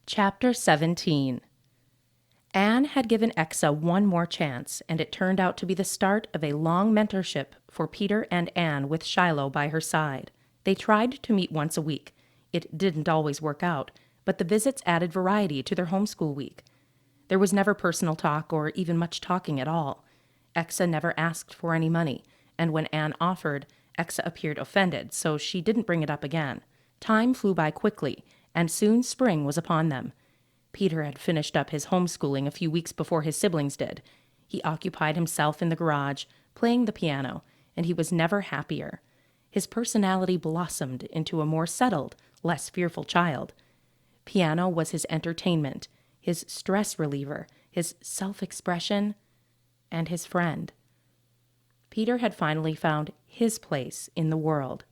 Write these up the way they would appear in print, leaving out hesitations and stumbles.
Chapter 17. Anne had given Exa one more chance, and it turned out to be the start of a long mentorship for Peter and Anne with Shiloh by her side. They tried to meet once a week. It didn't always work out, but the visits added variety to their homeschool week. There was never personal talk or even much talking at all. Exa never asked for any money, and when Anne offered, Exa appeared offended, so she didn't bring it up again. Time flew by quickly, and soon spring was upon them. Peter had finished up his homeschooling a few weeks before his siblings did. He occupied himself in the garage, playing the piano, and he was never happier. His personality blossomed into a more settled, less fearful child. Piano was his entertainment, his stress reliever, his self-expression, and his friend. Peter had finally found his place in the world.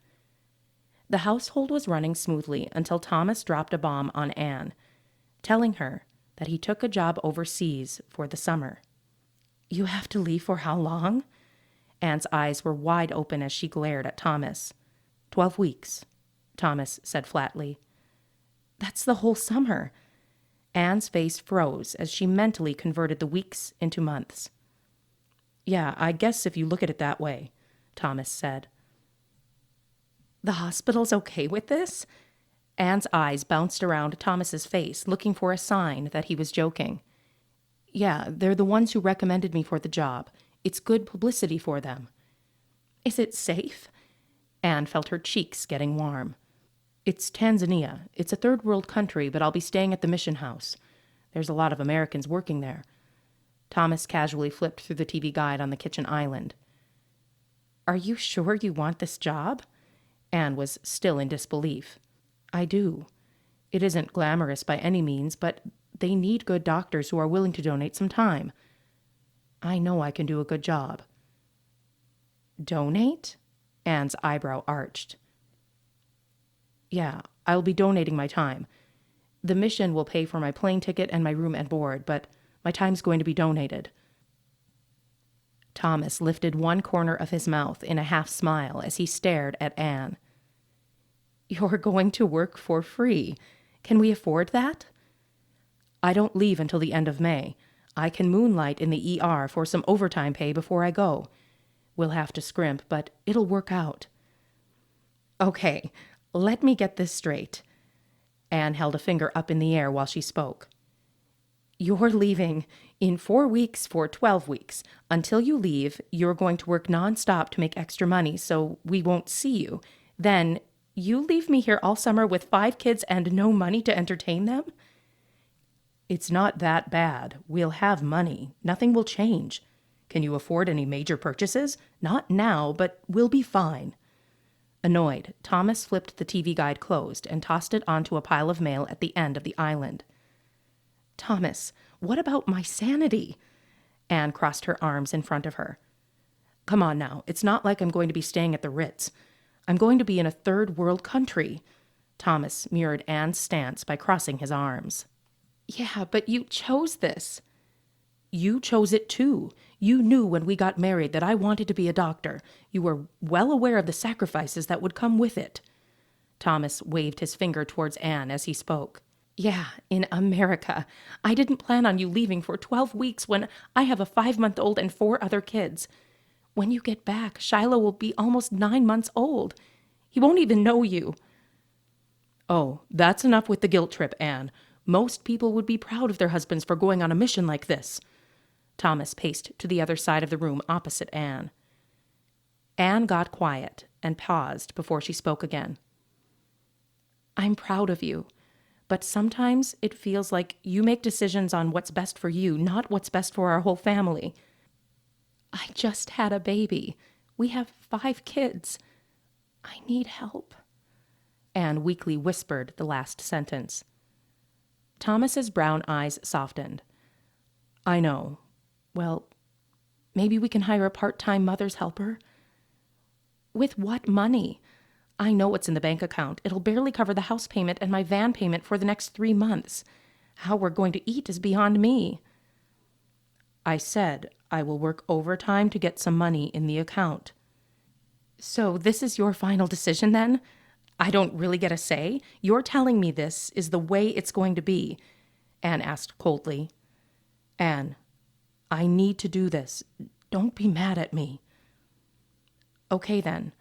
The household was running smoothly until Thomas dropped a bomb on Anne, telling her that he took a job overseas for the summer. "You have to leave for how long?" Anne's eyes were wide open as she glared at Thomas. 12 weeks, Thomas said flatly. "That's the whole summer." Anne's face froze as she mentally converted the weeks into months. "Yeah, I guess if you look at it that way," Thomas said. "The hospital's okay with this?" Anne's eyes bounced around Thomas's face, looking for a sign that he was joking. "Yeah, they're the ones who recommended me for the job. It's good publicity for them." "Is it safe?" Anne felt her cheeks getting warm. "It's Tanzania. It's a third world country, but I'll be staying at the mission house. There's a lot of Americans working there." Thomas casually flipped through the TV guide on the kitchen island. "Are you sure you want this job?" Anne was still in disbelief. "I do. It isn't glamorous by any means, but they need good doctors who are willing to donate some time. I know I can do a good job." "Donate?" Anne's eyebrow arched. "Yeah, I'll be donating my time. The mission will pay for my plane ticket and my room and board, but my time's going to be donated." Thomas lifted one corner of his mouth in a half smile as he stared at Anne. "You're going to work for free. Can we afford that?" "I don't leave until the end of May. I can moonlight in the ER for some overtime pay before I go. We'll have to scrimp, but it'll work out." "Okay, let me get this straight." Anne held a finger up in the air while she spoke. "You're leaving in 4 weeks for 12 weeks. Until you leave, you're going to work nonstop to make extra money so we won't see you. Then you leave me here all summer with 5 kids and no money to entertain them?" "It's not that bad. We'll have money. Nothing will change. Can you afford any major purchases? Not now, but we'll be fine." Annoyed, Thomas flipped the TV guide closed and tossed it onto a pile of mail at the end of the island. "Thomas, what about my sanity?" Anne crossed her arms in front of her. "Come on now. It's not like I'm going to be staying at the Ritz. I'm going to be in a third world country." Thomas mirrored Anne's stance by crossing his arms. "Yeah, but you chose this." "You chose it too. You knew when we got married that I wanted to be a doctor. You were well aware of the sacrifices that would come with it." Thomas waved his finger towards Anne as he spoke. "Yeah, in America. I didn't plan on you leaving for 12 weeks when I have a 5-month-old and 4 other kids. When you get back, Shiloh will be almost 9 months old. He won't even know you." "Oh, that's enough with the guilt trip, Anne. Most people would be proud of their husbands for going on a mission like this." Thomas paced to the other side of the room opposite Anne. Anne got quiet and paused before she spoke again. "I'm proud of you, but sometimes it feels like you make decisions on what's best for you, not what's best for our whole family. I just had a baby. We have 5 kids. I need help." Anne weakly whispered the last sentence. Thomas's brown eyes softened. "I know. Well, maybe we can hire a part-time mother's helper?" "With what money? I know what's in the bank account. It'll barely cover the house payment and my van payment for the next 3 months. How we're going to eat is beyond me." "I said I will work overtime to get some money in the account." "So this is your final decision then? I don't really get a say? You're telling me this is the way it's going to be, Anne asked coldly. Anne, I need to do this. Don't be mad at me. Okay then.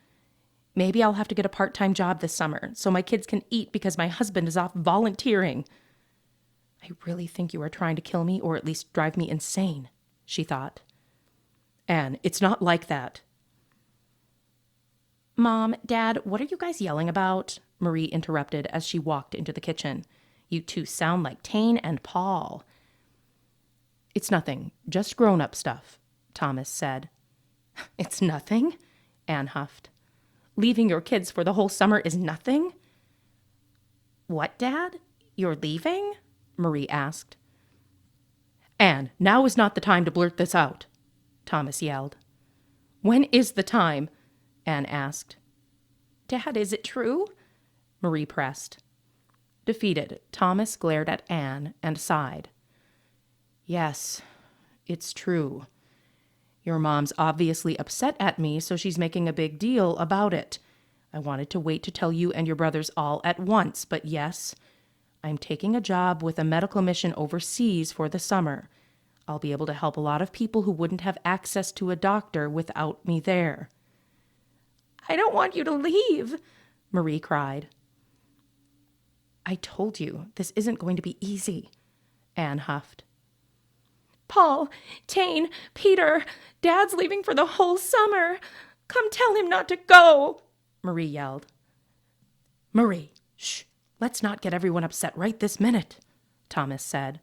Maybe I'll have to get a part-time job this summer so my kids can eat because my husband is off volunteering. I really think you are trying to kill me or at least drive me insane, she thought. Anne, it's not like that. Mom, Dad, what are you guys yelling about? Marie interrupted as she walked into the kitchen. You two sound like Tane and Paul. It's nothing, just grown-up stuff, Thomas said. It's nothing? Anne huffed. Leaving your kids for the whole summer is nothing? What, Dad? You're leaving? Marie asked. Anne, now is not the time to blurt this out, Thomas yelled. When is the time? Anne asked. Dad, is it true? Marie pressed. Defeated, Thomas glared at Anne and sighed. Yes, it's true. Your mom's obviously upset at me, so she's making a big deal about it. I wanted to wait to tell you and your brothers all at once, but yes, I'm taking a job with a medical mission overseas for the summer. I'll be able to help a lot of people who wouldn't have access to a doctor without me there. I don't want you to leave, Marie cried. I told you, this isn't going to be easy, Anne huffed. Paul, Tane, Peter, Dad's leaving for the whole summer. Come tell him not to go, Marie yelled. Marie, shh, let's not get everyone upset right this minute, Thomas said.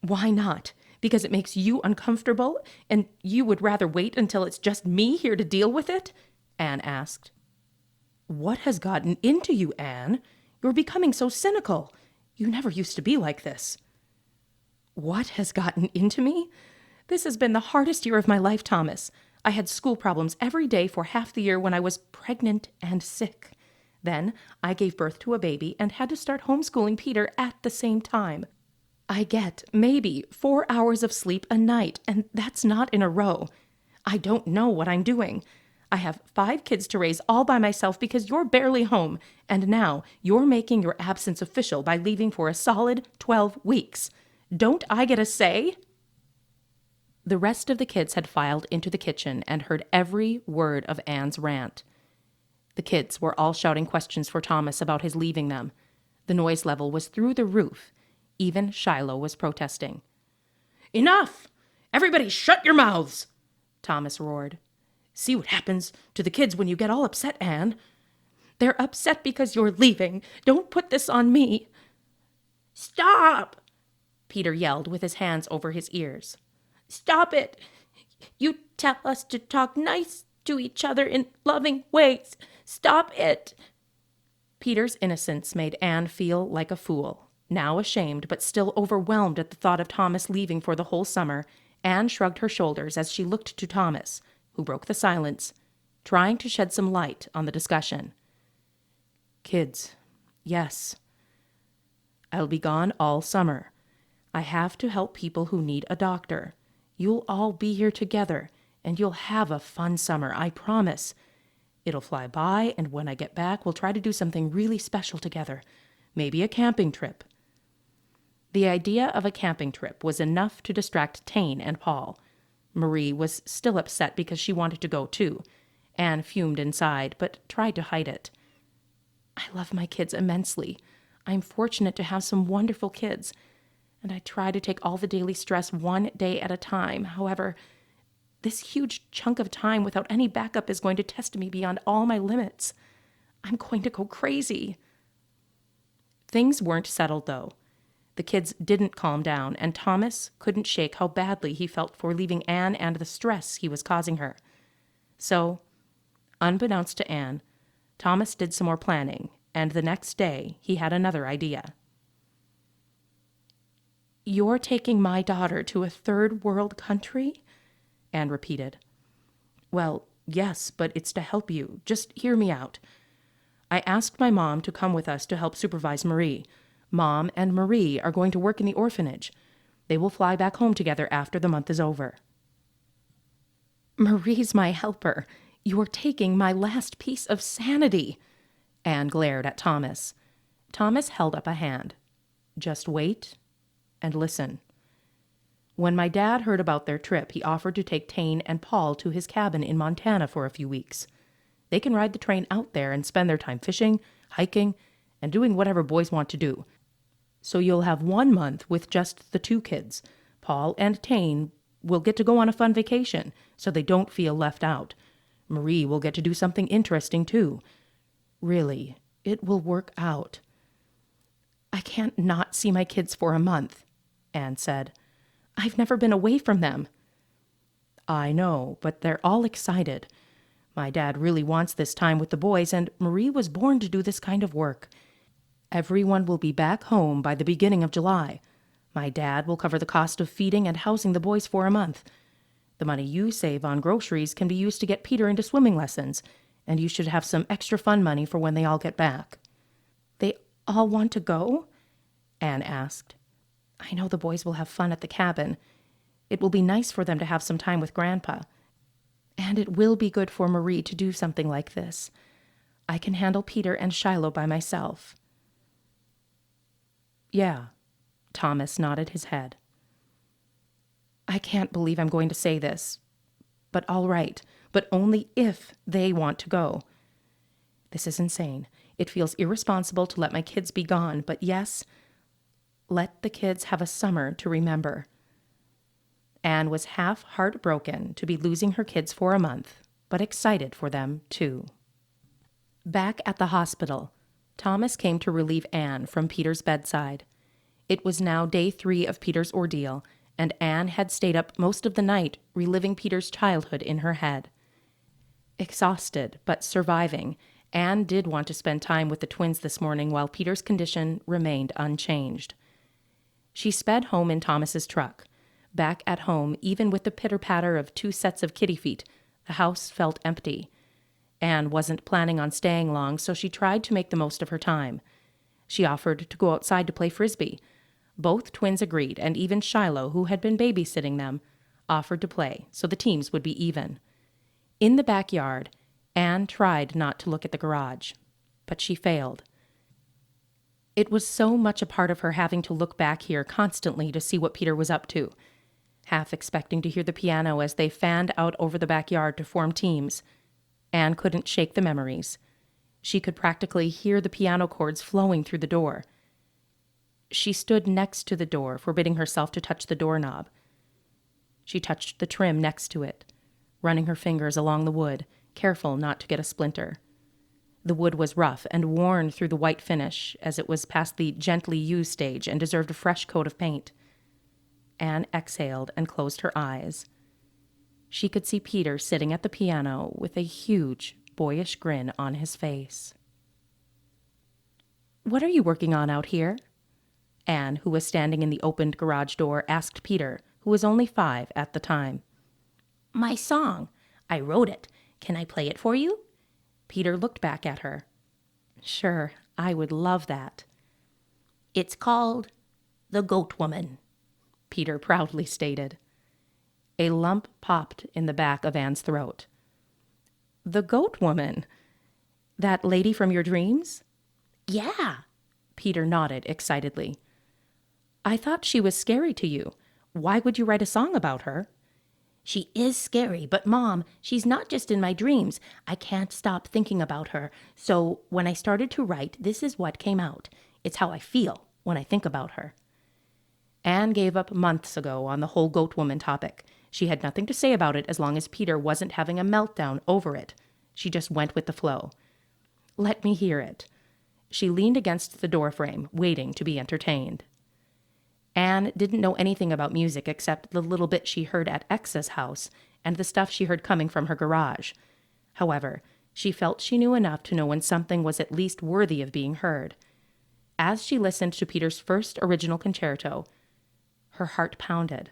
Why not? Because it makes you uncomfortable and you would rather wait until it's just me here to deal with it? Anne asked. What has gotten into you, Anne? You're becoming so cynical. You never used to be like this. What has gotten into me? This has been the hardest year of my life, Thomas. I had school problems every day for half the year when I was pregnant and sick. Then I gave birth to a baby and had to start homeschooling Peter at the same time. I get maybe 4 hours of sleep a night, and that's not in a row. I don't know what I'm doing. I have 5 kids to raise all by myself because you're barely home, and now you're making your absence official by leaving for a solid 12 weeks. Don't I get a say? The rest of the kids had filed into the kitchen and heard every word of Anne's rant. The kids were all shouting questions for Thomas about his leaving them. The noise level was through the roof. Even Shiloh was protesting. Enough! Everybody shut your mouths! Thomas roared. See what happens to the kids when you get all upset, Anne. They're upset because you're leaving. Don't put this on me. Stop! Peter yelled with his hands over his ears. Stop it! You tell us to talk nice to each other in loving ways. Stop it! Peter's innocence made Anne feel like a fool. Now ashamed, but still overwhelmed at the thought of Thomas leaving for the whole summer, Anne shrugged her shoulders as she looked to Thomas, who broke the silence, trying to shed some light on the discussion. Kids, yes. I'll be gone all summer. I have to help people who need a doctor. You'll all be here together, and you'll have a fun summer, I promise. It'll fly by, and when I get back, we'll try to do something really special together. Maybe a camping trip. The idea of a camping trip was enough to distract Tane and Paul. Marie was still upset because she wanted to go too. Anne fumed inside, but tried to hide it. I love my kids immensely. I'm fortunate to have some wonderful kids, and I try to take all the daily stress one day at a time. However, this huge chunk of time without any backup is going to test me beyond all my limits. I'm going to go crazy. Things weren't settled, though. The kids didn't calm down, and Thomas couldn't shake how badly he felt for leaving Anne and the stress he was causing her. So, unbeknownst to Anne, Thomas did some more planning, and the next day he had another idea. You're taking my daughter to a third world country? Anne repeated. Well, yes, but it's to help you. Just hear me out. I asked my mom to come with us to help supervise Marie. Mom and Marie are going to work in the orphanage. They will fly back home together after the month is over. Marie's my helper. You're taking my last piece of sanity, Anne glared at Thomas. Thomas held up a hand. Just wait and listen. When my dad heard about their trip, he offered to take Tane and Paul to his cabin in Montana for a few weeks. They can ride the train out there and spend their time fishing, hiking, and doing whatever boys want to do. So you'll have 1 month with just the 2 kids. Paul and Tane will get to go on a fun vacation, so they don't feel left out. Marie will get to do something interesting, too. Really, it will work out. I can't not see my kids for a month, Anne said. I've never been away from them. I know, but they're all excited. My dad really wants this time with the boys, and Marie was born to do this kind of work. Everyone will be back home by the beginning of July. My dad will cover the cost of feeding and housing the boys for a month. The money you save on groceries can be used to get Peter into swimming lessons, and you should have some extra fun money for when they all get back. They all want to go? Anne asked. I know the boys will have fun at the cabin. It will be nice for them to have some time with Grandpa. And it will be good for Marie to do something like this. I can handle Peter and Shiloh by myself. Yeah, Thomas nodded his head. I can't believe I'm going to say this, but all right, but only if they want to go. This is insane. It feels irresponsible to let my kids be gone, but yes, let the kids have a summer to remember. Anne was half heartbroken to be losing her kids for a month, but excited for them, too. Back at the hospital, Thomas came to relieve Anne from Peter's bedside. It was now day 3 of Peter's ordeal, and Anne had stayed up most of the night reliving Peter's childhood in her head. Exhausted, but surviving, Anne did want to spend time with the twins this morning while Peter's condition remained unchanged. She sped home in Thomas's truck. Back at home, even with the pitter-patter of 2 sets of kitty feet, the house felt empty. Anne wasn't planning on staying long, so she tried to make the most of her time. She offered to go outside to play frisbee. Both twins agreed, and even Shiloh, who had been babysitting them, offered to play, so the teams would be even. In the backyard, Anne tried not to look at the garage, but she failed. It was so much a part of her having to look back here constantly to see what Peter was up to, half expecting to hear the piano as they fanned out over the backyard to form teams. Anne couldn't shake the memories. She could practically hear the piano chords flowing through the door. She stood next to the door, forbidding herself to touch the doorknob. She touched the trim next to it, running her fingers along the wood, careful not to get a splinter. The wood was rough and worn through the white finish, as it was past the gently used stage and deserved a fresh coat of paint. Anne exhaled and closed her eyes. She could see Peter sitting at the piano with a huge, boyish grin on his face. "What are you working on out here?" Anne, who was standing in the opened garage door, asked Peter, who was only 5 at the time. "My song. I wrote it. Can I play it for you?" Peter looked back at her. "Sure, I would love that." "It's called The Goat Woman," Peter proudly stated. A lump popped in the back of Anne's throat. "The Goat Woman? That lady from your dreams?" "Yeah," Peter nodded excitedly. "I thought she was scary to you. Why would you write a song about her?" "She is scary, but Mom, she's not just in my dreams. I can't stop thinking about her. So when I started to write, this is what came out. It's how I feel when I think about her." Anne gave up months ago on the whole goat woman topic. She had nothing to say about it as long as Peter wasn't having a meltdown over it. She just went with the flow. "Let me hear it." She leaned against the doorframe, waiting to be entertained. Anne didn't know anything about music except the little bit she heard at X's house and the stuff she heard coming from her garage. However, she felt she knew enough to know when something was at least worthy of being heard. As she listened to Peter's first original concerto, her heart pounded.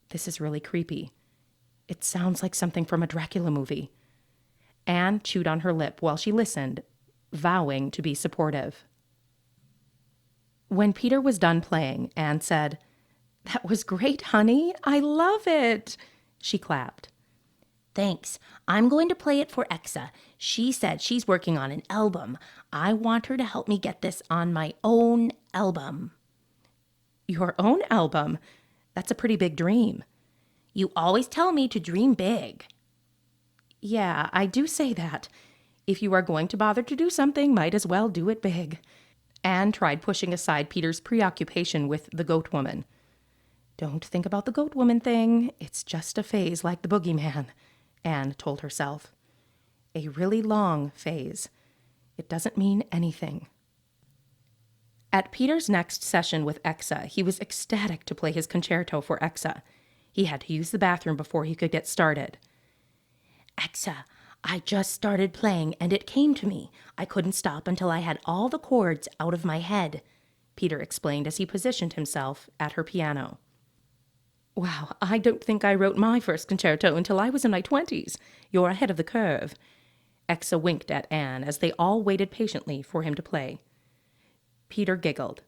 This is really creepy. It sounds like something from a Dracula movie. Anne chewed on her lip while she listened, vowing to be supportive. When Peter was done playing, Anne said, "That was great, honey. I love it." She clapped. Thanks. I'm going to play it for Exa. She said she's working on an album. I want her to help me get this on my own album. Your own album? That's a pretty big dream. You always tell me to dream big. Yeah, I do say that. If you are going to bother to do something, might as well do it big. Anne tried pushing aside Peter's preoccupation with the goat woman. Don't think about the goat woman thing. It's just a phase like the boogeyman, Anne told herself. A really long phase. It doesn't mean anything. At Peter's next session with Exa, he was ecstatic to play his concerto for Exa. He had to use the bathroom before he could get started. Exa, I just started playing and it came to me. I couldn't stop until I had all the chords out of my head, Peter explained as he positioned himself at her piano. Wow, I don't think I wrote my first concerto until I was in my 20s. You're ahead of the curve. Exa winked at Anne as they all waited patiently for him to play. Peter giggled.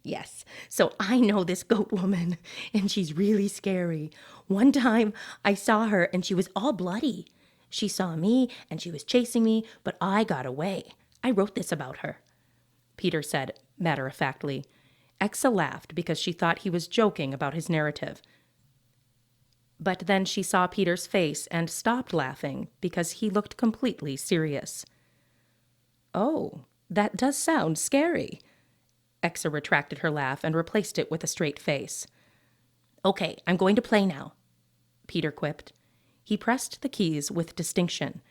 Yes, so I know this goat woman, and she's really scary. One time I saw her and she was all bloody. She saw me and she was chasing me, but I got away. I wrote this about her, Peter said matter-of-factly. Exa laughed because she thought he was joking about his narrative. But then she saw Peter's face and stopped laughing because he looked completely serious. Oh, that does sound scary. Exa retracted her laugh and replaced it with a straight face. Okay, I'm going to play now, Peter quipped. He pressed the keys with distinction.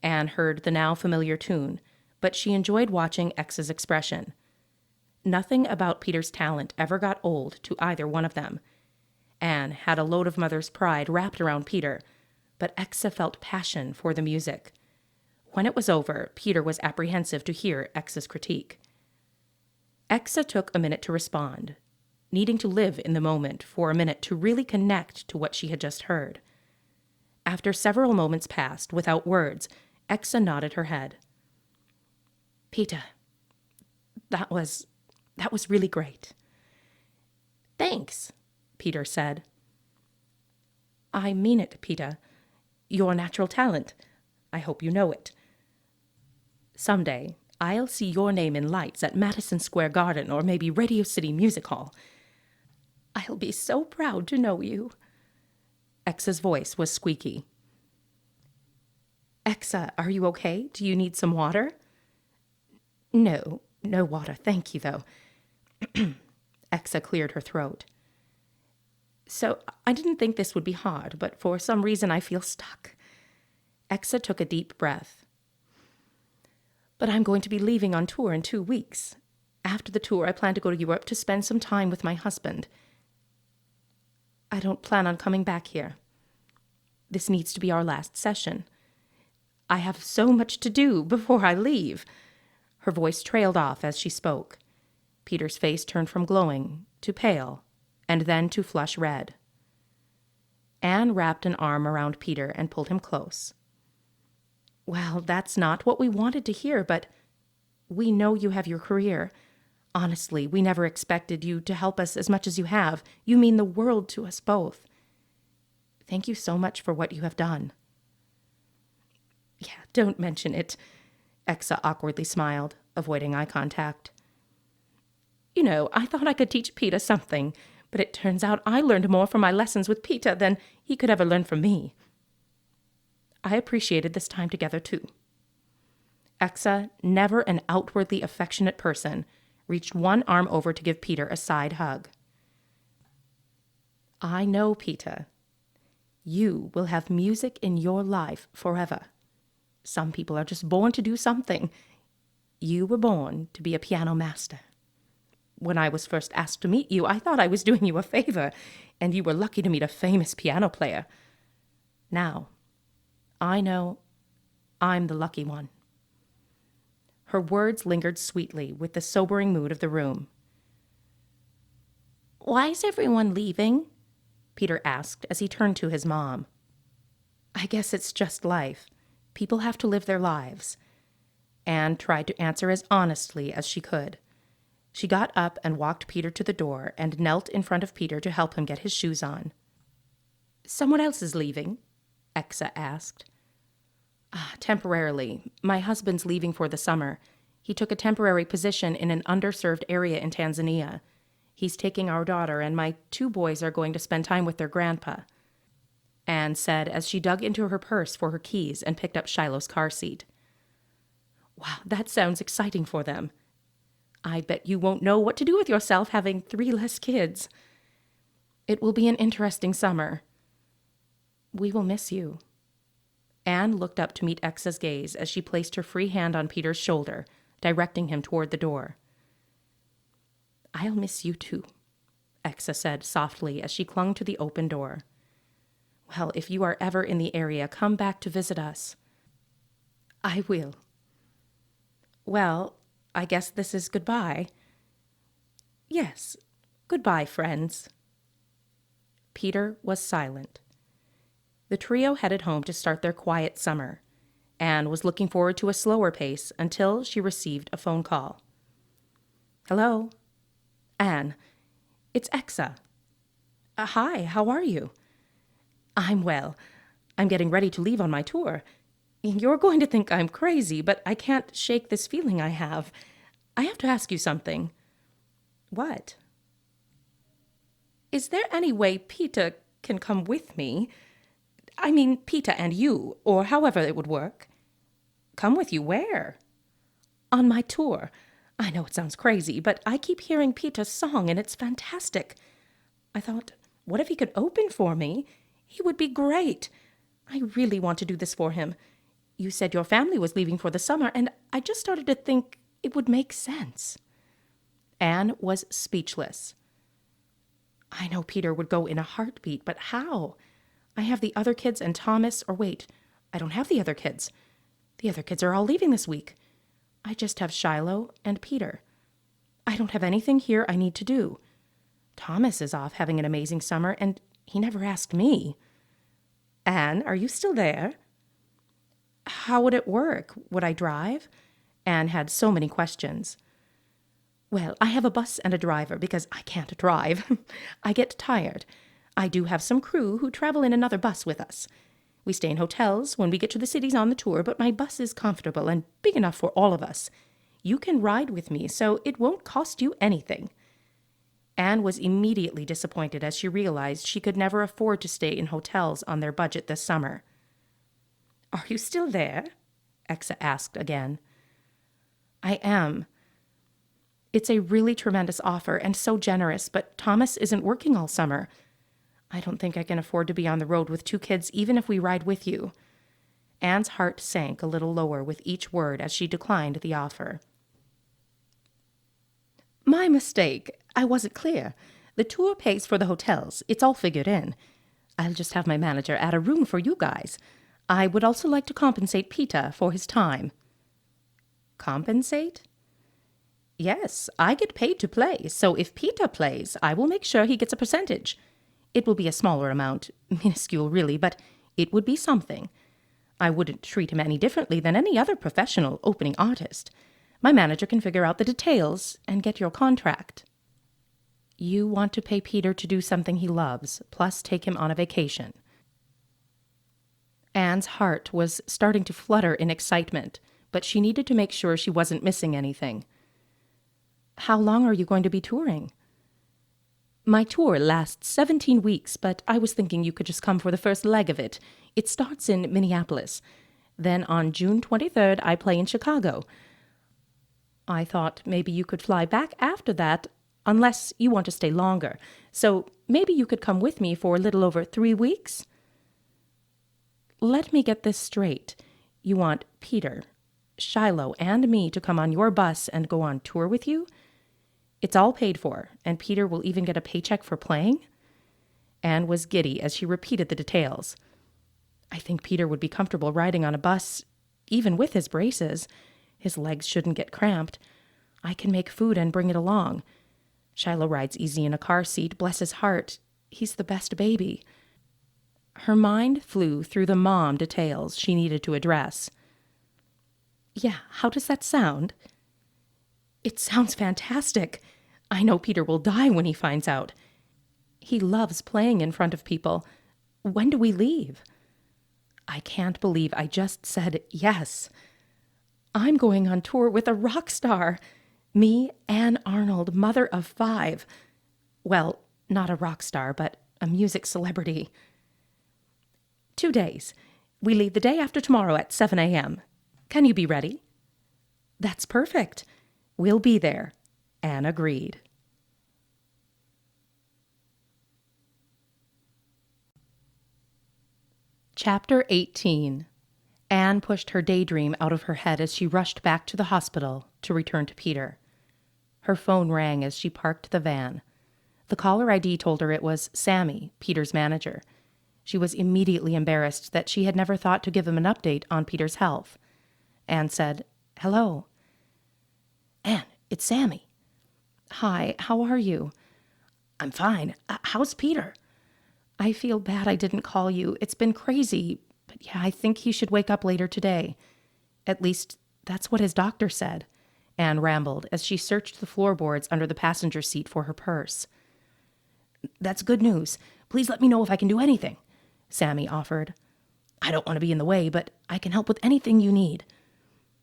Anne heard the now familiar tune, but she enjoyed watching Exa's expression. Nothing about Peter's talent ever got old to either one of them. Anne had a load of mother's pride wrapped around Peter, but Exa felt passion for the music. When it was over, Peter was apprehensive to hear Exa's critique. Exa took a minute to respond, needing to live in the moment for a minute to really connect to what she had just heard. After several moments passed without words, Exa nodded her head. Peter, that was really great. Thanks, Peter said. I mean it, Peter. Your natural talent. I hope you know it. Someday, I'll see your name in lights at Madison Square Garden or maybe Radio City Music Hall. I'll be so proud to know you. Exa's voice was squeaky. Exa, are you okay? Do you need some water? No water, thank you, though. Exa cleared her throat. So, I didn't think this would be hard, but for some reason I feel stuck. Exa took a deep breath. But I'm going to be leaving on tour in 2 weeks. After the tour, I plan to go to Europe to spend some time with my husband. I don't plan on coming back here. This needs to be our last session. I have so much to do before I leave. Her voice trailed off as she spoke. Peter's face turned from glowing to pale, and then to flush red. Anne wrapped an arm around Peter and pulled him close. Well, that's not what we wanted to hear, but we know you have your career. Honestly, we never expected you to help us as much as you have. You mean the world to us both. Thank you so much for what you have done. Yeah, don't mention it. Exa awkwardly smiled, avoiding eye contact. You know, I thought I could teach Peter something, but it turns out I learned more from my lessons with Peter than he could ever learn from me. I appreciated this time together, too. Exa, never an outwardly affectionate person, reached one arm over to give Peter a side hug. I know, Peter. You will have music in your life forever. Some people are just born to do something. You were born to be a piano master. When I was first asked to meet you, I thought I was doing you a favor, and you were lucky to meet a famous piano player. Now, I know I'm the lucky one. Her words lingered sweetly with the sobering mood of the room. Why is everyone leaving? Peter asked as he turned to his mom. I guess it's just life. People have to live their lives. Anne tried to answer as honestly as she could. She got up and walked Peter to the door and knelt in front of Peter to help him get his shoes on. Someone else is leaving, Exa asked. Temporarily. My husband's leaving for the summer. He took a temporary position in an underserved area in Tanzania. He's taking our daughter, and my 2 boys are going to spend time with their grandpa, Anne said as she dug into her purse for her keys and picked up Shiloh's car seat. Wow, that sounds exciting for them. I bet you won't know what to do with yourself having 3 less kids. It will be an interesting summer. We will miss you. Anne looked up to meet Exa's gaze as she placed her free hand on Peter's shoulder, directing him toward the door. I'll miss you too, Exa said softly as she clung to the open door. Well, if you are ever in the area, come back to visit us. I will. Well, I guess this is goodbye. Yes, goodbye, friends. Peter was silent. The trio headed home to start their quiet summer. Anne was looking forward to a slower pace until she received a phone call. Hello? Anne, it's Exa. Hi, how are you? I'm well. I'm getting ready to leave on my tour. You're going to think I'm crazy, but I can't shake this feeling I have. I have to ask you something. What? Is there any way Peter can come with me? I mean, Peter and you, or however it would work. Come with you where? On my tour. I know it sounds crazy, but I keep hearing Peter's song and it's fantastic. I thought, what if he could open for me? He would be great. I really want to do this for him. You said your family was leaving for the summer, and I just started to think it would make sense. Anne was speechless. I know Peter would go in a heartbeat, but how? I have the other kids and Thomas, or wait, I don't have the other kids. The other kids are all leaving this week. I just have Shiloh and Peter. I don't have anything here I need to do. Thomas is off having an amazing summer, and he never asked me. Anne, are you still there? How would it work? Would I drive? Anne had so many questions. Well, I have a bus and a driver because I can't drive. I get tired. I do have some crew who travel in another bus with us. We stay in hotels when we get to the cities on the tour, but my bus is comfortable and big enough for all of us. You can ride with me, so it won't cost you anything. Anne was immediately disappointed as she realized she could never afford to stay in hotels on their budget this summer. Are you still there? Exa asked again. I am. It's a really tremendous offer and so generous, but Thomas isn't working all summer. I don't think I can afford to be on the road with 2 kids even if we ride with you. Anne's heart sank a little lower with each word as she declined the offer. My mistake. I wasn't clear. The tour pays for the hotels. It's all figured in. I'll just have my manager add a room for you guys. I would also like to compensate Peter for his time. Compensate? Yes, I get paid to play, so if Peter plays, I will make sure he gets a percentage. It will be a smaller amount, minuscule really, but it would be something. I wouldn't treat him any differently than any other professional opening artist. My manager can figure out the details and get your contract. You want to pay Peter to do something he loves, plus take him on a vacation. Anne's heart was starting to flutter in excitement, but she needed to make sure she wasn't missing anything. How long are you going to be touring? My tour lasts 17 weeks, but I was thinking you could just come for the first leg of it. It starts in Minneapolis. Then on June 23rd, I play in Chicago. I thought maybe you could fly back after that, unless you want to stay longer. So maybe you could come with me for a little over 3 weeks? Let me get this straight. You want Peter, Shiloh, and me to come on your bus and go on tour with you? It's all paid for, and Peter will even get a paycheck for playing? Anne was giddy as she repeated the details. I think Peter would be comfortable riding on a bus, even with his braces. His legs shouldn't get cramped. I can make food and bring it along. Shiloh rides easy in a car seat, bless his heart. He's the best baby. Her mind flew through the mom details she needed to address. Yeah, how does that sound? It sounds fantastic. I know Peter will die when he finds out. He loves playing in front of people. When do we leave? I can't believe I just said yes. I'm going on tour with a rock star. Me, Anne Arnold, mother of 5. Well, not a rock star, but a music celebrity. 2 days. We leave the day after tomorrow at 7 a.m. Can you be ready? That's perfect. We'll be there. Anne agreed. Chapter 18. Anne pushed her daydream out of her head as she rushed back to the hospital to return to Peter. Her phone rang as she parked the van. The caller ID told her it was Sammy, Peter's manager. She was immediately embarrassed that she had never thought to give him an update on Peter's health. Anne said, "Hello." "Anne, it's Sammy." "Hi, how are you?" "I'm fine. How's Peter?" "I feel bad I didn't call you. It's been crazy. But yeah, I think he should wake up later today. At least, that's what his doctor said." Anne rambled as she searched the floorboards under the passenger seat for her purse. "That's good news. Please let me know if I can do anything," Sammy offered. "I don't want to be in the way, but I can help with anything you need."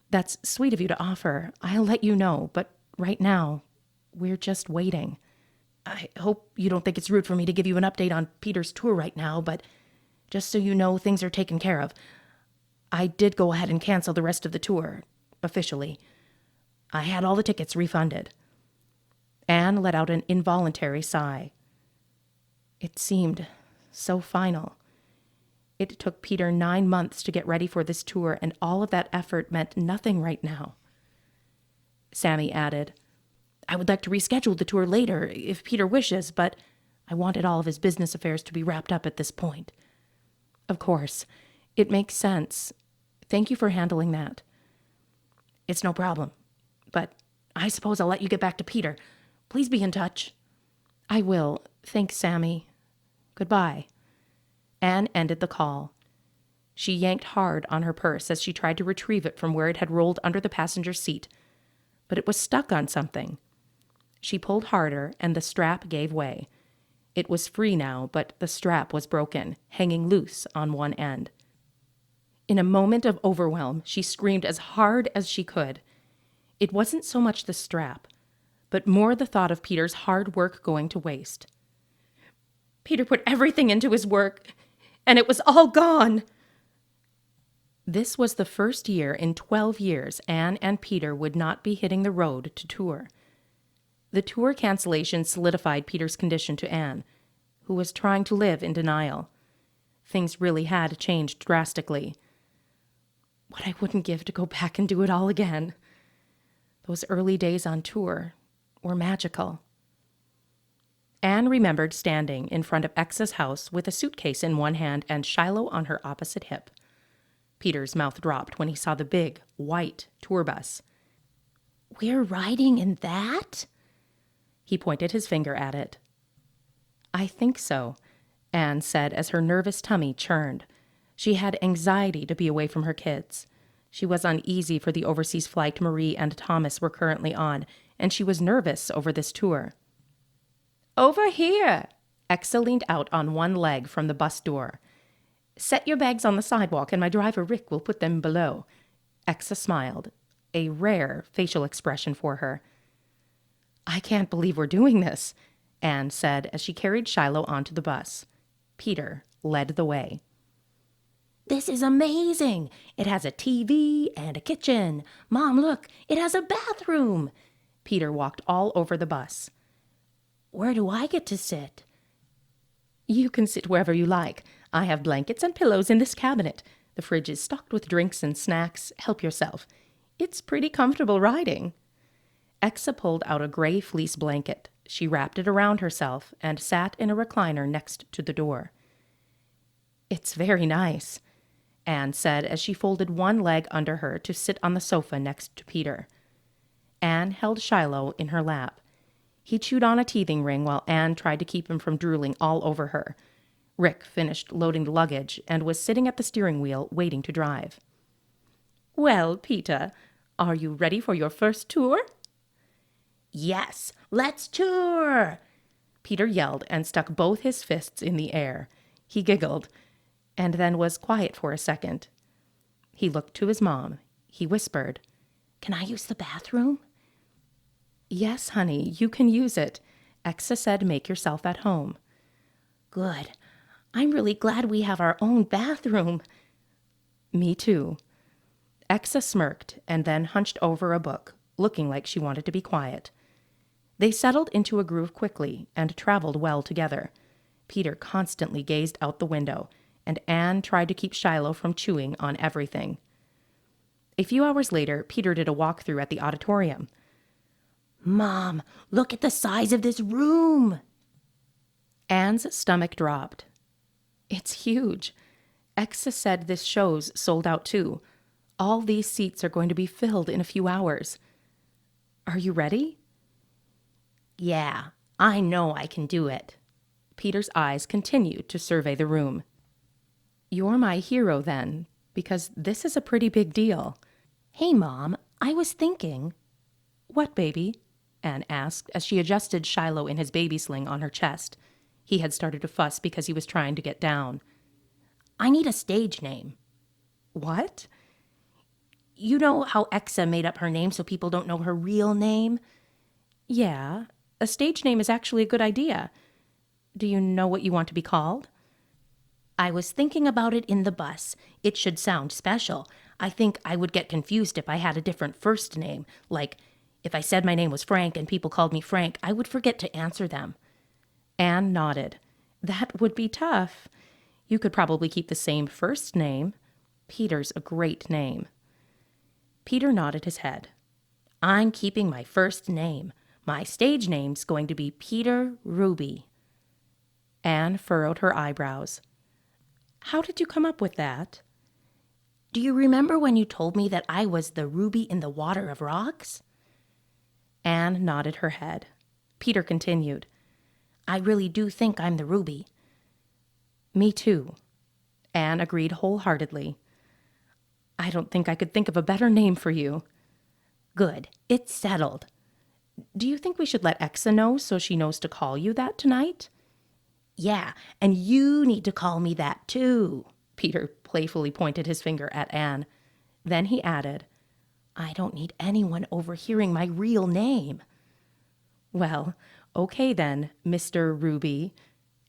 "That's sweet of you to offer. I'll let you know, but right now, we're just waiting." "I hope you don't think it's rude for me to give you an update on Peter's tour right now, but just so you know, things are taken care of. I did go ahead and cancel the rest of the tour, officially. I had all the tickets refunded." Anne let out an involuntary sigh. It seemed so final. It took Peter 9 months to get ready for this tour, and all of that effort meant nothing right now. Sammy added, "I would like to reschedule the tour later, if Peter wishes, but I wanted all of his business affairs to be wrapped up at this point." "Of course. It makes sense. Thank you for handling that." "It's no problem. But I suppose I'll let you get back to Peter. Please be in touch." "I will. Thanks, Sammy. Goodbye." Anne ended the call. She yanked hard on her purse as she tried to retrieve it from where it had rolled under the passenger seat, but it was stuck on something. She pulled harder, and the strap gave way. It was free now, but the strap was broken, hanging loose on one end. In a moment of overwhelm, she screamed as hard as she could. It wasn't so much the strap, but more the thought of Peter's hard work going to waste. Peter put everything into his work, and it was all gone. This was the first year in 12 years Anne and Peter would not be hitting the road to tour. The tour cancellation solidified Peter's condition to Anne, who was trying to live in denial. Things really had changed drastically. What I wouldn't give to go back and do it all again. Those early days on tour were magical. Anne remembered standing in front of X's house with a suitcase in one hand and Shiloh on her opposite hip. Peter's mouth dropped when he saw the big, white tour bus. "We're riding in that?" He pointed his finger at it. "I think so," Anne said as her nervous tummy churned. She had anxiety to be away from her kids. She was uneasy for the overseas flight Marie and Thomas were currently on, and she was nervous over this tour. "Over here!" Exa leaned out on one leg from the bus door. "Set your bags on the sidewalk and my driver Rick will put them below." Exa smiled, a rare facial expression for her. "I can't believe we're doing this," Anne said as she carried Shiloh onto the bus. Peter led the way. "This is amazing! It has a TV and a kitchen. Mom, look, it has a bathroom!" Peter walked all over the bus. "Where do I get to sit?" "You can sit wherever you like. I have blankets and pillows in this cabinet. The fridge is stocked with drinks and snacks. Help yourself. It's pretty comfortable riding." Exa pulled out a gray fleece blanket. She wrapped it around herself and sat in a recliner next to the door. "It's very nice," Anne said as she folded one leg under her to sit on the sofa next to Peter. Anne held Shiloh in her lap. He chewed on a teething ring while Anne tried to keep him from drooling all over her. Rick finished loading the luggage and was sitting at the steering wheel waiting to drive. "Well, Peter, are you ready for your first tour?" "Yes, let's tour!" Peter yelled and stuck both his fists in the air. He giggled. and then was quiet for a second. He looked to his mom. He whispered, "Can I use the bathroom?" "Yes, honey, you can use it. Exa said make yourself at home." "Good. I'm really glad we have our own bathroom." "Me too." Exa smirked and then hunched over a book, looking like she wanted to be quiet. They settled into a groove quickly and traveled well together. Peter constantly gazed out the window, and Anne tried to keep Shiloh from chewing on everything. A few hours later, Peter did a walkthrough at the auditorium. "Mom, look at the size of this room!" Anne's stomach dropped. "It's huge. Exa said this show's sold out too. All these seats are going to be filled in a few hours. Are you ready?" "Yeah, I know I can do it." Peter's eyes continued to survey the room. "You're my hero then, because this is a pretty big deal." "Hey, Mom, I was thinking—" "What, baby?" Anne asked as she adjusted Shiloh in his baby sling on her chest. He had started to fuss because he was trying to get down. "I need a stage name." "What?" "You know how Exa made up her name so people don't know her real name?" "Yeah, a stage name is actually a good idea. Do you know what you want to be called?" "I was thinking about it in the bus. It should sound special. I think I would get confused if I had a different first name. Like, if I said my name was Frank and people called me Frank, I would forget to answer them." Anne nodded. "That would be tough. You could probably keep the same first name. Peter's a great name." Peter nodded his head. "I'm keeping my first name. My stage name's going to be Peter Ruby." Anne furrowed her eyebrows. "How did you come up with that?" "Do you remember when you told me that I was the ruby in the water of rocks?" Anne nodded her head. Peter continued, "I really do think I'm the ruby." "Me too." Anne agreed wholeheartedly. "I don't think I could think of a better name for you." "Good. It's settled." "Do you think we should let Exa know so she knows to call you that tonight?" "Yeah, and you need to call me that too." Peter playfully pointed his finger at Anne. Then he added, "I don't need anyone overhearing my real name." "Well, okay then, Mr. Ruby."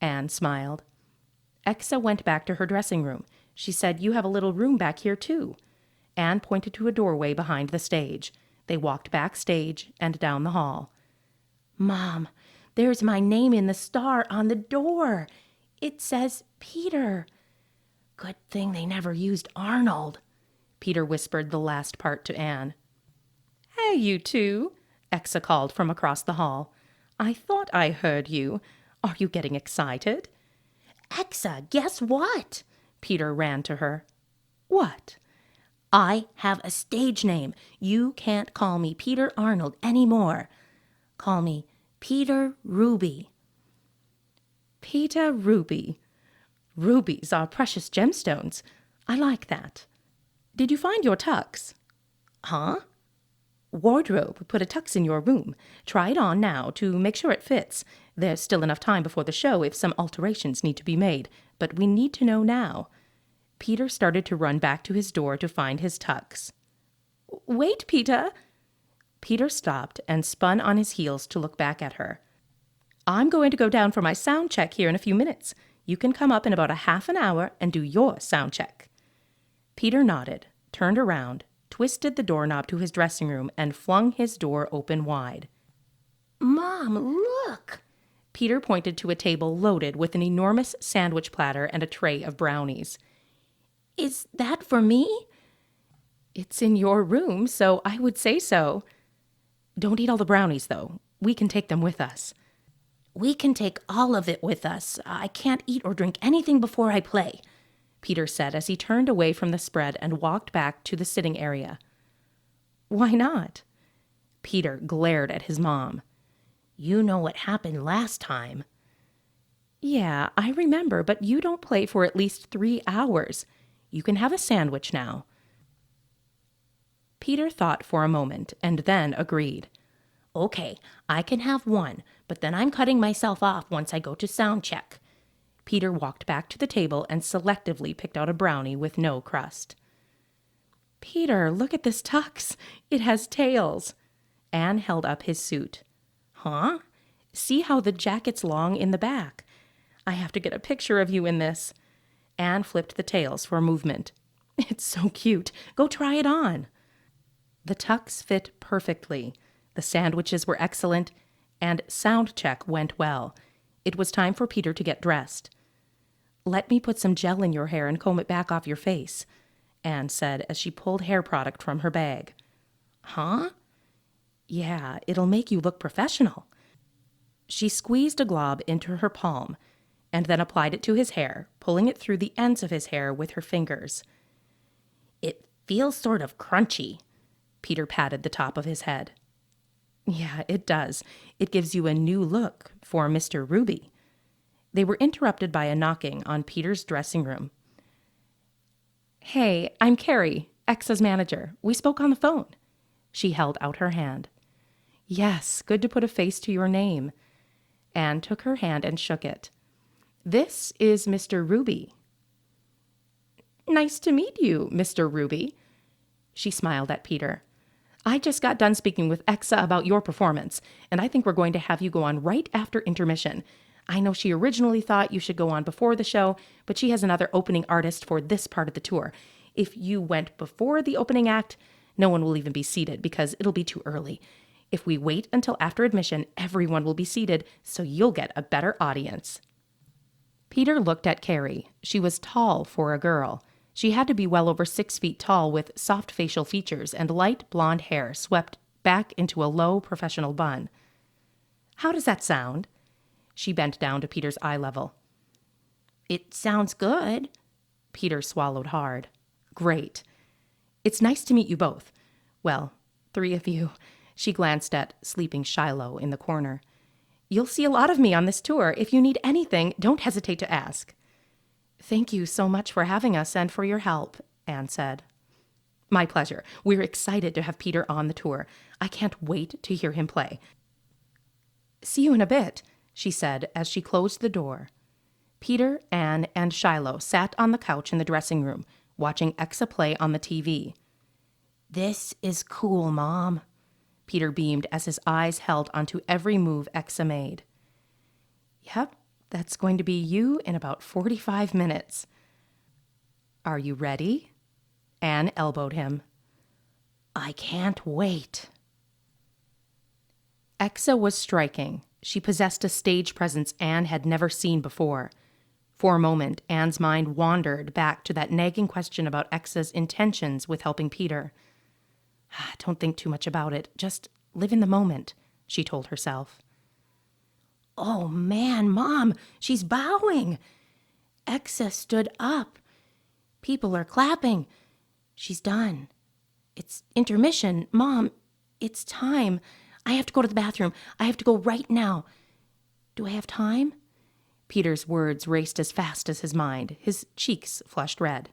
Anne smiled. Exa went back to her dressing room. She said, "You have a little room back here too." Anne pointed to a doorway behind the stage. They walked backstage and down the hall. "Mom, there's my name in the star on the door. It says Peter. Good thing they never used Arnold." Peter whispered the last part to Anne. "Hey, you two," Exa called from across the hall. "I thought I heard you. Are you getting excited?" "Exa, guess what?" Peter ran to her. "What?" "I have a stage name. You can't call me Peter Arnold anymore. Call me Peter Ruby." "Peter Ruby. Rubies are precious gemstones. I like that. Did you find your tux?" "Huh?" "Wardrobe put a tux in your room. Try it on now to make sure it fits. There's still enough time before the show if some alterations need to be made, but we need to know now." Peter started to run back to his door to find his tux. "Wait, Peter." Peter stopped and spun on his heels to look back at her. "I'm going to go down for my sound check here in a few minutes. You can come up in about a half an hour and do your sound check." Peter nodded, turned around, twisted the doorknob to his dressing room, and flung his door open wide. "Mom, look!" Peter pointed to a table loaded with an enormous sandwich platter and a tray of brownies. "Is that for me?" "It's in your room, so I would say so. Don't eat all the brownies, though. We can take them with us." "We can take all of it with us. I can't eat or drink anything before I play," Peter said as he turned away from the spread and walked back to the sitting area. "Why not?" Peter glared at his mom. "You know what happened last time." "Yeah, I remember, but you don't play for at least 3 hours. You can have a sandwich now." Peter thought for a moment and then agreed. "Okay, I can have one, but then I'm cutting myself off once I go to sound check." Peter walked back to the table and selectively picked out a brownie with no crust. Peter, look at this tux. It has tails. Anne held up his suit. Huh? See how the jacket's long in the back. I have to get a picture of you in this. Anne flipped the tails for movement. It's so cute. Go try it on. The tux fit perfectly. The sandwiches were excellent, and sound check went well. It was time for Peter to get dressed. Let me put some gel in your hair and comb it back off your face, Anne said as she pulled hair product from her bag. Huh? Yeah, it'll make you look professional. She squeezed a glob into her palm and then applied it to his hair, pulling it through the ends of his hair with her fingers. It feels sort of crunchy. Peter patted the top of his head. Yeah, it does. It gives you a new look for Mr. Ruby. They were interrupted by a knocking on Peter's dressing room. Hey, I'm Carrie, Exa's manager. We spoke on the phone. She held out her hand. Yes, good to put a face to your name. Anne took her hand and shook it. This is Mr. Ruby. Nice to meet you, Mr. Ruby. She smiled at Peter. I just got done speaking with Exa about your performance, and I think we're going to have you go on right after intermission. I know she originally thought you should go on before the show, but she has another opening artist for this part of the tour. If you went before the opening act, no one will even be seated because it'll be too early. If we wait until after admission, everyone will be seated, so you'll get a better audience. Peter looked at Carrie. She was tall for a girl. She had to be well over 6 feet tall with soft facial features and light blonde hair swept back into a low professional bun. How does that sound? She bent down to Peter's eye level. It sounds good. Peter swallowed hard. Great. It's nice to meet you both. Well, 3 of you. She glanced at sleeping Shiloh in the corner. You'll see a lot of me on this tour. If you need anything, don't hesitate to ask. Thank you so much for having us and for your help, Anne said. My pleasure. We're excited to have Peter on the tour. I can't wait to hear him play. See you in a bit, she said as she closed the door. Peter, Anne, and Shiloh sat on the couch in the dressing room, watching Exa play on the TV. This is cool, Mom. Peter beamed as his eyes held onto every move Exa made. Yep, that's going to be you in about 45 minutes. Are you ready? Anne elbowed him. I can't wait. Exa was striking. She possessed a stage presence Anne had never seen before. For a moment, Anne's mind wandered back to that nagging question about Exa's intentions with helping Peter. Don't think too much about it. Just live in the moment, she told herself. Oh, man, Mom, she's bowing. Exa stood up. People are clapping. She's done. It's intermission. Mom, it's time. I have to go to the bathroom. I have to go right now. Do I have time? Peter's words raced as fast as his mind. His cheeks flushed red.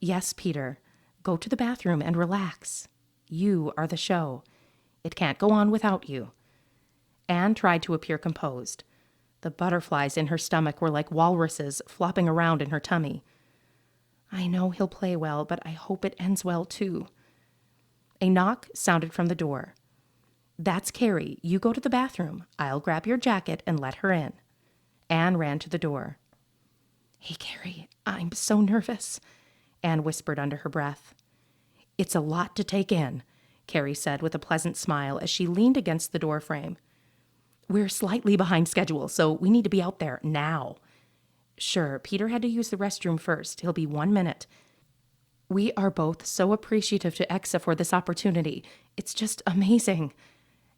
Yes, Peter. Go to the bathroom and relax. You are the show. It can't go on without you. Anne tried to appear composed. The butterflies in her stomach were like walruses flopping around in her tummy. I know he'll play well, but I hope it ends well, too. A knock sounded from the door. That's Carrie. You go to the bathroom. I'll grab your jacket and let her in. Anne ran to the door. Hey, Carrie, I'm so nervous, Anne whispered under her breath. It's a lot to take in, Carrie said with a pleasant smile as she leaned against the doorframe. We're slightly behind schedule, so we need to be out there now. Sure, Peter had to use the restroom first. He'll be 1 minute. We are both so appreciative to Exa for this opportunity. It's just amazing,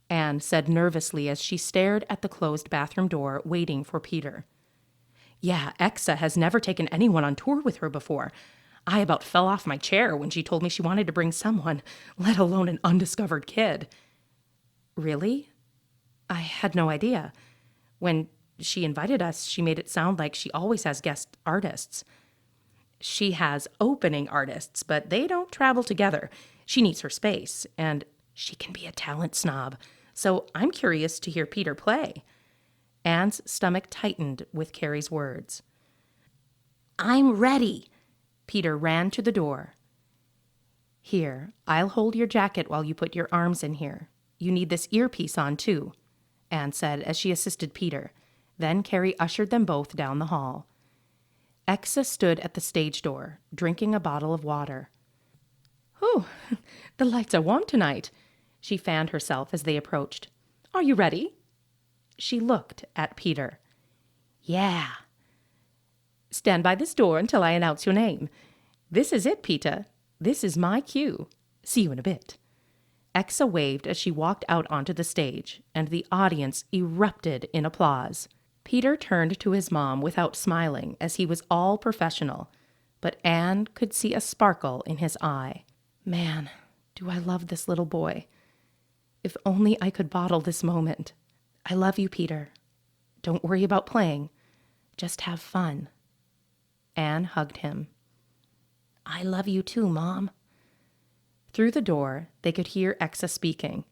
Anne said nervously as she stared at the closed bathroom door, waiting for Peter. Yeah, Exa has never taken anyone on tour with her before. I about fell off my chair when she told me she wanted to bring someone, let alone an undiscovered kid. Really? I had no idea. When she invited us, she made it sound like she always has guest artists. She has opening artists, but they don't travel together. She needs her space, and she can be a talent snob. So I'm curious to hear Peter play. Anne's stomach tightened with Carrie's words. "I'm ready." Peter ran to the door. "Here, I'll hold your jacket while you put your arms in here. You need this earpiece on, too," Anne said as she assisted Peter. Then Carrie ushered them both down the hall. Exa stood at the stage door, drinking a bottle of water. "Oh, the lights are warm tonight," she fanned herself as they approached. "Are you ready?" She looked at Peter. "Yeah." "Stand by this door until I announce your name. This is it, Peter. This is my cue. See you in a bit." Exa waved as she walked out onto the stage, and the audience erupted in applause. Peter turned to his mom without smiling, as he was all professional, but Anne could see a sparkle in his eye. Man, do I love this little boy. If only I could bottle this moment. I love you, Peter. Don't worry about playing. Just have fun. Anne hugged him. I love you too, Mom. Through the door, they could hear Exa speaking.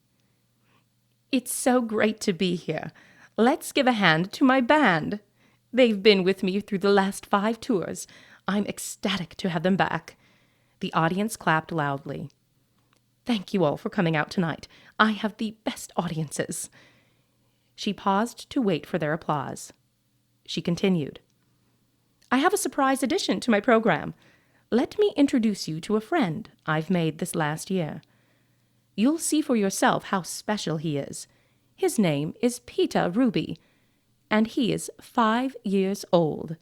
It's so great to be here. Let's give a hand to my band. They've been with me through the last 5 tours. I'm ecstatic to have them back. The audience clapped loudly. Thank you all for coming out tonight. I have the best audiences. She paused to wait for their applause. She continued. I have a surprise addition to my program. Let me introduce you to a friend I've made this last year. You'll see for yourself how special he is. His name is Peter Ruby, and he is 5 years old.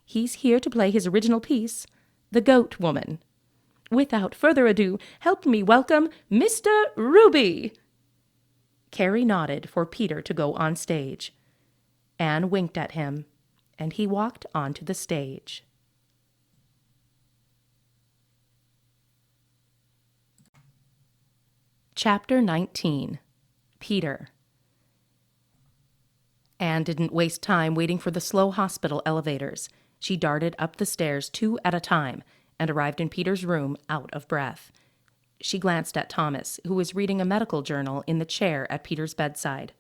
He's here to play his original piece, The Goat Woman. Without further ado, help me welcome Mr. Ruby. Carrie nodded for Peter to go on stage. Anne winked at him, and he walked onto the stage. Chapter 19. Peter. Anne didn't waste time waiting for the slow hospital elevators. She darted up the stairs 2 at a time and arrived in Peter's room out of breath. She glanced at Thomas, who was reading a medical journal in the chair at Peter's bedside.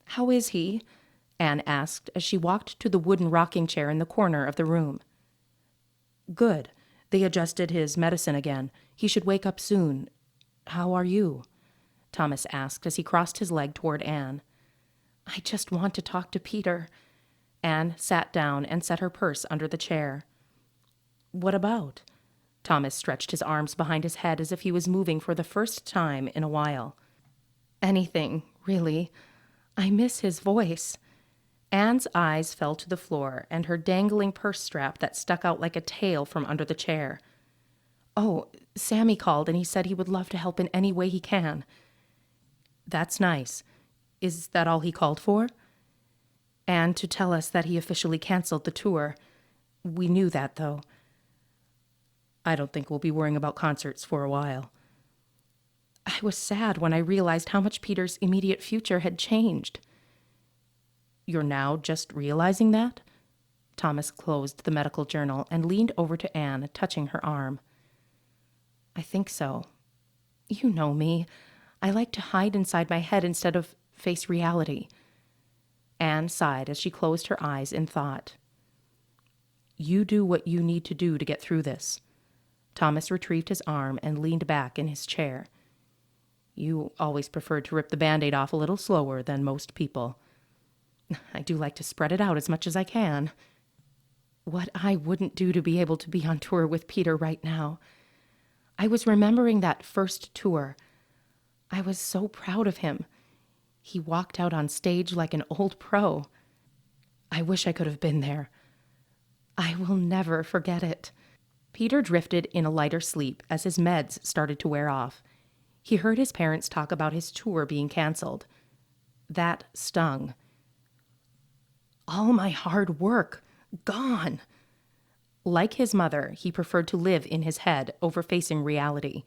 How is he? Anne asked as she walked to the wooden rocking chair in the corner of the room. Good. They adjusted his medicine again. He should wake up soon. How are you? Thomas asked as he crossed his leg toward Anne. I just want to talk to Peter. Anne sat down and set her purse under the chair. What about? Thomas stretched his arms behind his head as if he was moving for the first time in a while. Anything, really. I miss his voice. Anne's eyes fell to the floor and her dangling purse strap that stuck out like a tail from under the chair. Oh, Sammy called and he said he would love to help in any way he can. That's nice. Is that all he called for? And to tell us that he officially canceled the tour. We knew that, though. I don't think we'll be worrying about concerts for a while. I was sad when I realized how much Peter's immediate future had changed. You're now just realizing that? Thomas closed the medical journal and leaned over to Anne, touching her arm. I think so. You know me. I like to hide inside my head instead of face reality. Anne sighed as she closed her eyes in thought. You do what you need to do to get through this. Thomas retrieved his arm and leaned back in his chair. You always preferred to rip the Band-Aid off a little slower than most people. I do like to spread it out as much as I can. What I wouldn't do to be able to be on tour with Peter right now. I was remembering that first tour. I was so proud of him. He walked out on stage like an old pro. I wish I could have been there. I will never forget it. Peter drifted in a lighter sleep as his meds started to wear off. He heard his parents talk about his tour being canceled. That stung. All my hard work, gone. Like his mother, he preferred to live in his head over facing reality.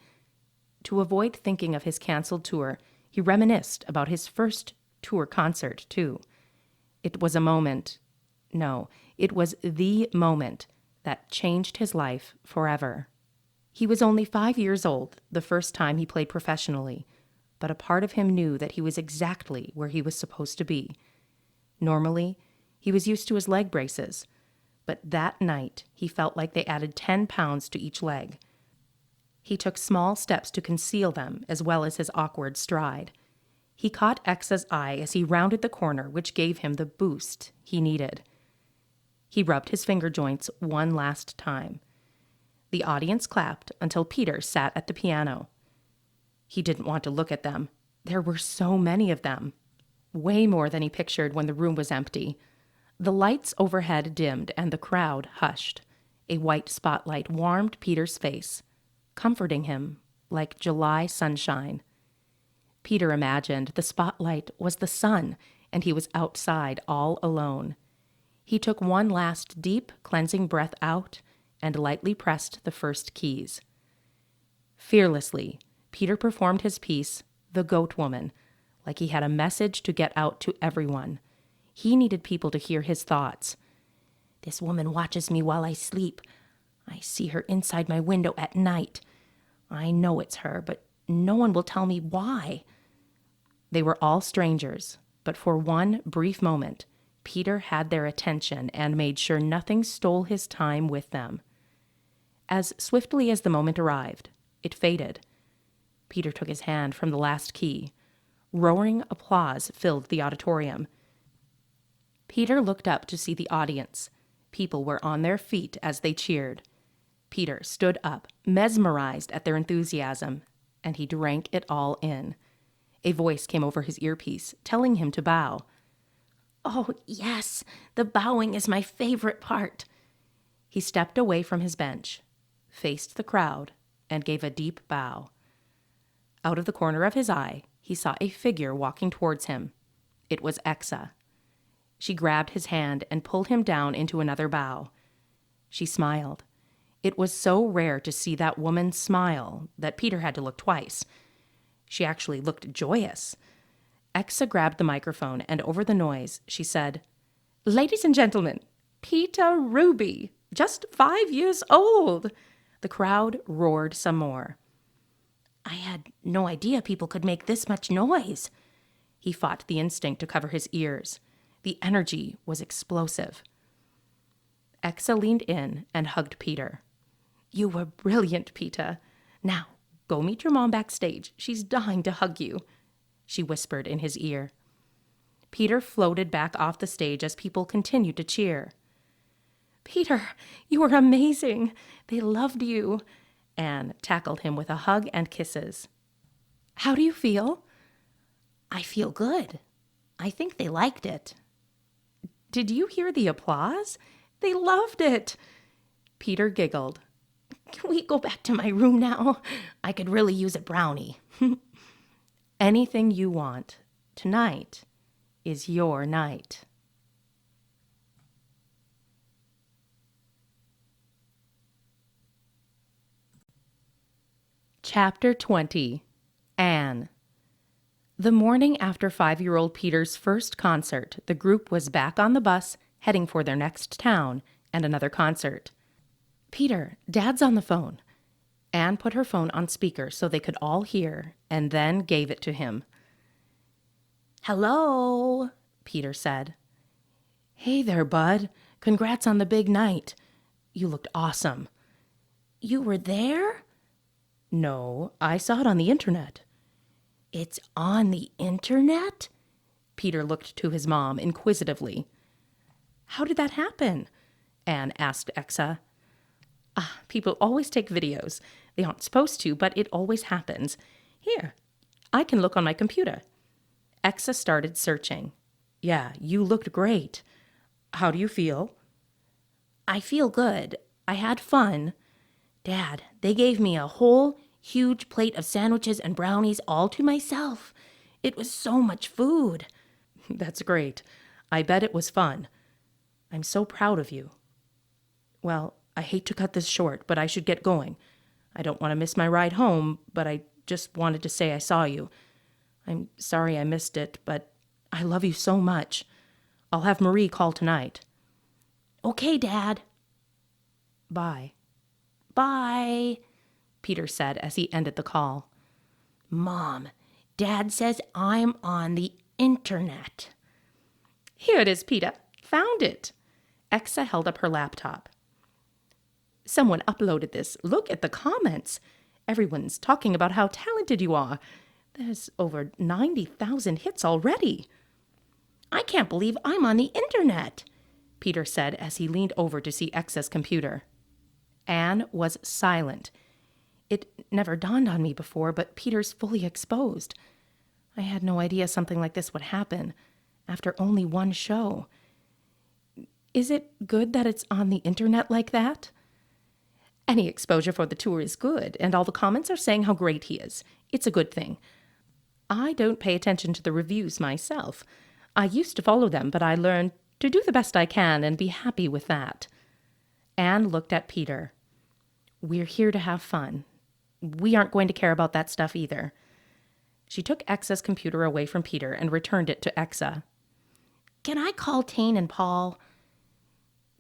To avoid thinking of his canceled tour, he reminisced about his first tour concert, too. It was a moment. No, it was the moment that changed his life forever. He was only 5 years old the first time he played professionally, but a part of him knew that he was exactly where he was supposed to be. Normally, he was used to his leg braces, but that night he felt like they added 10 pounds to each leg. He took small steps to conceal them, as well as his awkward stride. He caught Exa's eye as he rounded the corner, which gave him the boost he needed. He rubbed his finger joints one last time. The audience clapped until Peter sat at the piano. He didn't want to look at them. There were so many of them. Way more than he pictured when the room was empty. The lights overhead dimmed and the crowd hushed. A white spotlight warmed Peter's face, comforting him like July sunshine. Peter imagined the spotlight was the sun and he was outside all alone. He took one last deep, cleansing breath out and lightly pressed the first keys. Fearlessly, Peter performed his piece, The Goat Woman, like he had a message to get out to everyone. He needed people to hear his thoughts. This woman watches me while I sleep. I see her inside my window at night. I know it's her, but no one will tell me why. They were all strangers, but for one brief moment, Peter had their attention and made sure nothing stole his time with them. As swiftly as the moment arrived, it faded. Peter took his hand from the last key. Roaring applause filled the auditorium. Peter looked up to see the audience. People were on their feet as they cheered. Peter stood up, mesmerized at their enthusiasm, and he drank it all in. A voice came over his earpiece, telling him to bow. Oh, yes, the bowing is my favorite part. He stepped away from his bench, faced the crowd, and gave a deep bow. Out of the corner of his eye, he saw a figure walking towards him. It was Exa. She grabbed his hand and pulled him down into another bow. She smiled. It was so rare to see that woman smile that Peter had to look twice. She actually looked joyous. Exa grabbed the microphone, and over the noise, she said, Ladies and gentlemen, Peter Ruby, just 5 years old. The crowd roared some more. I had no idea people could make this much noise. He fought the instinct to cover his ears. The energy was explosive. Exa leaned in and hugged Peter. You were brilliant, Peter. Now, go meet your mom backstage. She's dying to hug you, she whispered in his ear. Peter floated back off the stage as people continued to cheer. Peter, you were amazing. They loved you. Anne tackled him with a hug and kisses. How do you feel? I feel good. I think they liked it. Did you hear the applause? They loved it. Peter giggled. Can we go back to my room now? I could really use a brownie. Anything you want. Tonight is your night. Chapter 20. Anne. The morning after 5-year-old Peter's first concert, the group was back on the bus, heading for their next town and another concert. Peter, Dad's on the phone. Anne put her phone on speaker so they could all hear, and then gave it to him. Hello, Peter said. Hey there, bud. Congrats on the big night. You looked awesome. You were there? No, I saw it on the internet. It's on the internet? Peter looked to his mom inquisitively. How did that happen? Anne asked Exa. People always take videos. They aren't supposed to, but it always happens. Here, I can look on my computer. Exa started searching. Yeah, you looked great. How do you feel? I feel good. I had fun. Dad, they gave me a whole huge plate of sandwiches and brownies all to myself. It was so much food. That's great. I bet it was fun. I'm so proud of you. Well, I hate to cut this short, but I should get going. I don't want to miss my ride home, but I just wanted to say I saw you. I'm sorry I missed it, but I love you so much. I'll have Marie call tonight. Okay, Dad. Bye. Bye, Peter said as he ended the call. Mom, Dad says I'm on the internet. Here it is, Peter. Found it. Exa held up her laptop. Someone uploaded this. Look at the comments. Everyone's talking about how talented you are. There's over 90,000 hits already. I can't believe I'm on the internet, Peter said as he leaned over to see Exa's computer. Anne was silent. It never dawned on me before, but Peter's fully exposed. I had no idea something like this would happen after only one show. Is it good that it's on the internet like that? Any exposure for the tour is good, and all the comments are saying how great he is. It's a good thing. I don't pay attention to the reviews myself. I used to follow them, but I learned to do the best I can and be happy with that. Anne looked at Peter. We're here to have fun. We aren't going to care about that stuff either. She took Exa's computer away from Peter and returned it to Exa. Can I call Tane and Paul?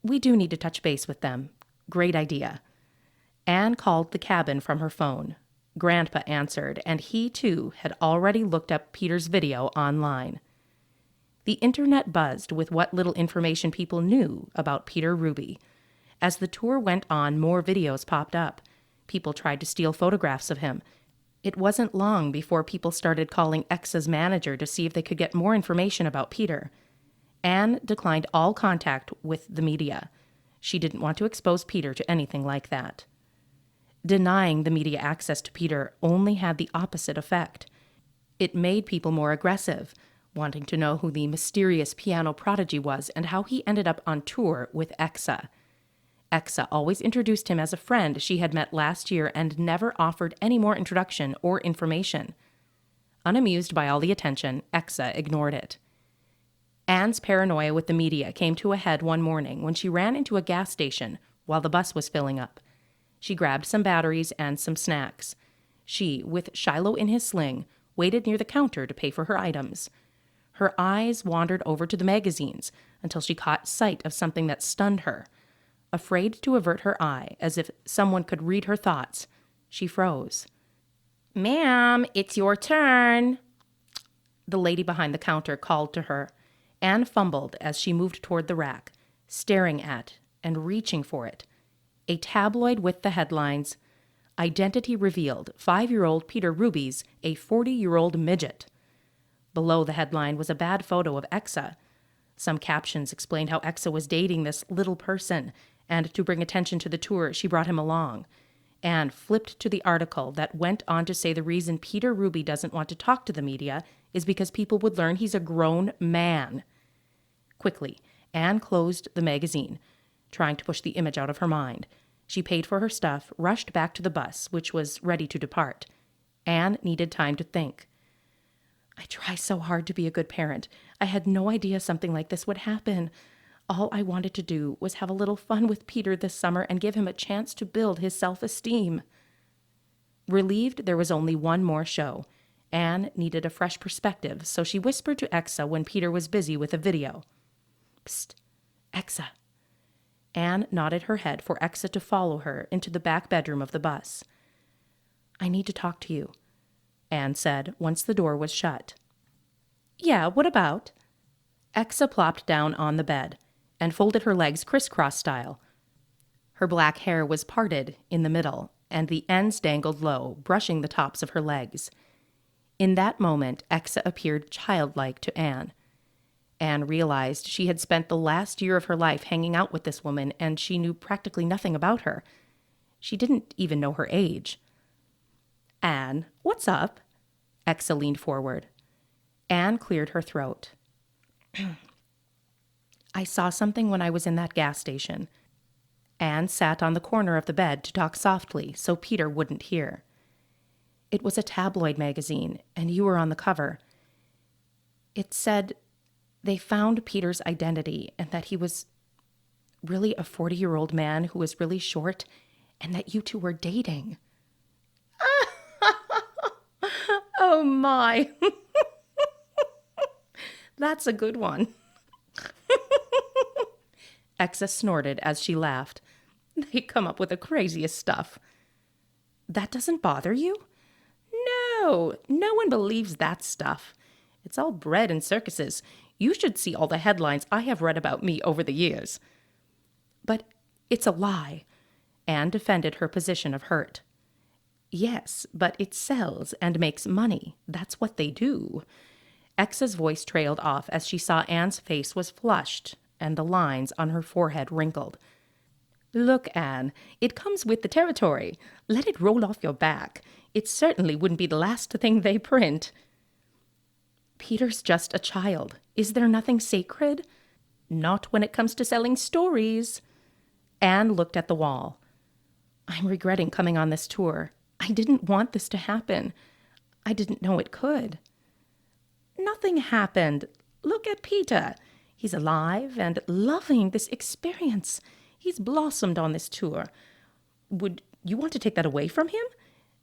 We do need to touch base with them. Great idea. Anne called the cabin from her phone. Grandpa answered, and he, too, had already looked up Peter's video online. The internet buzzed with what little information people knew about Peter Ruby. As the tour went on, more videos popped up. People tried to steal photographs of him. It wasn't long before people started calling Exa's manager to see if they could get more information about Peter. Anne declined all contact with the media. She didn't want to expose Peter to anything like that. Denying the media access to Peter only had the opposite effect. It made people more aggressive, wanting to know who the mysterious piano prodigy was and how he ended up on tour with Exa. Exa always introduced him as a friend she had met last year and never offered any more introduction or information. Unamused by all the attention, Exa ignored it. Anne's paranoia with the media came to a head one morning when she ran into a gas station while the bus was filling up. She grabbed some batteries and some snacks. She, with Shiloh in his sling, waited near the counter to pay for her items. Her eyes wandered over to the magazines until she caught sight of something that stunned her. Afraid to avert her eye, as if someone could read her thoughts, she froze. "Ma'am, it's your turn," the lady behind the counter called to her. Anne fumbled as she moved toward the rack, staring at and reaching for it. A tabloid with the headlines, "Identity Revealed, 5-year-old Peter Ruby's a 40-year-old midget." Below the headline was a bad photo of Exa. Some captions explained how Exa was dating this little person, and to bring attention to the tour, she brought him along. Anne flipped to the article that went on to say the reason Peter Ruby doesn't want to talk to the media is because people would learn he's a grown man. Quickly, Anne closed the magazine, trying to push the image out of her mind. She paid for her stuff, rushed back to the bus, which was ready to depart. Anne needed time to think. I try so hard to be a good parent. I had no idea something like this would happen. All I wanted to do was have a little fun with Peter this summer and give him a chance to build his self-esteem. Relieved there was only one more show. Anne needed a fresh perspective, so she whispered to Exa when Peter was busy with a video. Psst, Exa. Anne nodded her head for Exa to follow her into the back bedroom of the bus. I need to talk to you, Anne said once the door was shut. Yeah, what about? Exa plopped down on the bed and folded her legs crisscross style. Her black hair was parted in the middle, and the ends dangled low, brushing the tops of her legs. In that moment, Exa appeared childlike to Anne. Anne realized she had spent the last year of her life hanging out with this woman, and she knew practically nothing about her. She didn't even know her age. Anne, what's up? Exa leaned forward. Anne cleared her throat. I saw something when I was in that gas station. Anne sat on the corner of the bed to talk softly so Peter wouldn't hear. It was a tabloid magazine, and you were on the cover. It said they found Peter's identity and that he was really a 40-year-old man who was really short and that you two were dating. Oh my. That's a good one. Exa snorted as she laughed. They come up with the craziest stuff. That doesn't bother you? No one believes that stuff. It's all bred in circuses. You should see all the headlines I have read about me over the years. But it's a lie. Anne defended her position of hurt. Yes, but it sells and makes money. That's what they do. Xa's voice trailed off as she saw Anne's face was flushed and the lines on her forehead wrinkled. Look, Anne, it comes with the territory. Let it roll off your back. It certainly wouldn't be the last thing they print. Peter's just a child. Is there nothing sacred? Not when it comes to selling stories. Anne looked at the wall. I'm regretting coming on this tour. I didn't want this to happen. I didn't know it could. Nothing happened. Look at Peter. He's alive and loving this experience. He's blossomed on this tour. Would you want to take that away from him?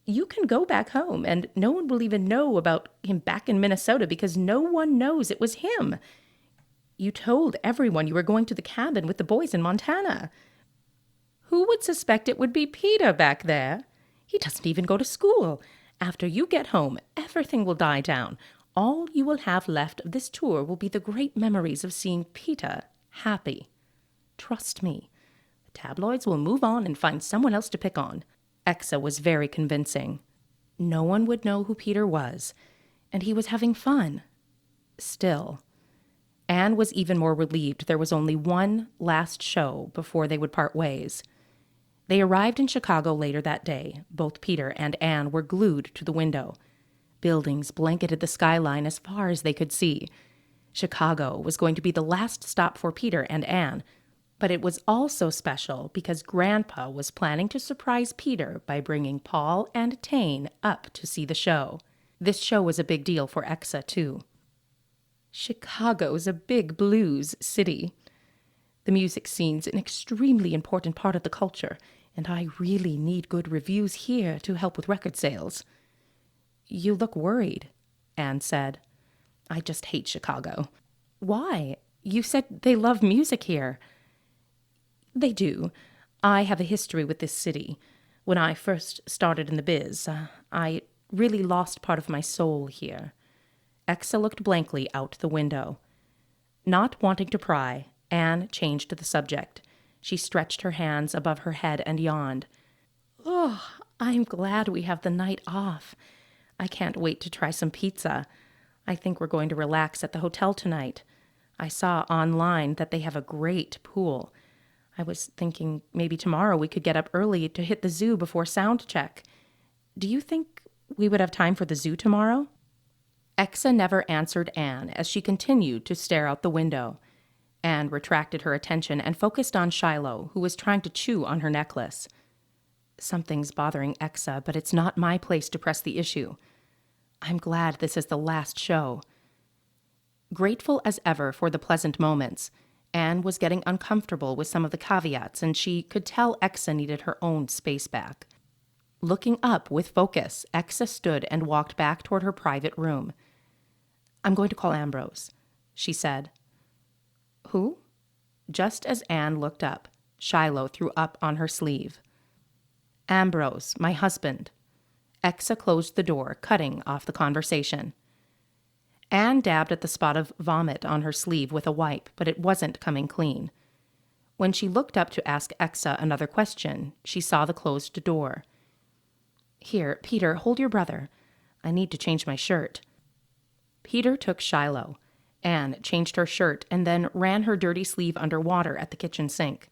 You can go back home, and no one will even know about him back in Minnesota because no one knows it was him. You told everyone you were going to the cabin with the boys in Montana. Who would suspect it would be Peter back there? He doesn't even go to school. After you get home, everything will die down. All you will have left of this tour will be the great memories of seeing Peter happy. Trust me. The tabloids will move on and find someone else to pick on. Exa was very convincing. No one would know who Peter was, and he was having fun. Still, Anne was even more relieved there was only one last show before they would part ways. They arrived in Chicago later that day. Both Peter and Anne were glued to the window. Buildings blanketed the skyline as far as they could see. Chicago was going to be the last stop for Peter and Anne, but it was also special because Grandpa was planning to surprise Peter by bringing Paul and Tane up to see the show. This show was a big deal for Exa, too. Chicago's a big blues city. The music scene's an extremely important part of the culture, and I really need good reviews here to help with record sales. You look worried, Anne said. I just hate Chicago. Why? You said they love music here. They do. I have a history with this city. When I first started in the biz, I really lost part of my soul here. Exa looked blankly out the window. Not wanting to pry, Anne changed the subject. She stretched her hands above her head and yawned. Oh, I'm glad we have the night off. I can't wait to try some pizza. I think we're going to relax at the hotel tonight. I saw online that they have a great pool. I was thinking maybe tomorrow we could get up early to hit the zoo before sound check. Do you think we would have time for the zoo tomorrow? Exa never answered Anne as she continued to stare out the window. Anne retracted her attention and focused on Shiloh, who was trying to chew on her necklace. Something's bothering Exa, but it's not my place to press the issue. I'm glad this is the last show. Grateful as ever for the pleasant moments, Anne was getting uncomfortable with some of the caveats, and she could tell Exa needed her own space back. Looking up with focus, Exa stood and walked back toward her private room. I'm going to call Ambrose, she said. Who? Just as Anne looked up, Shiloh threw up on her sleeve. Ambrose, my husband. Exa closed the door, cutting off the conversation. Anne dabbed at the spot of vomit on her sleeve with a wipe, but it wasn't coming clean. When she looked up to ask Exa another question, she saw the closed door. Here, Peter, hold your brother. I need to change my shirt. Peter took Shiloh. Anne changed her shirt and then ran her dirty sleeve under water at the kitchen sink.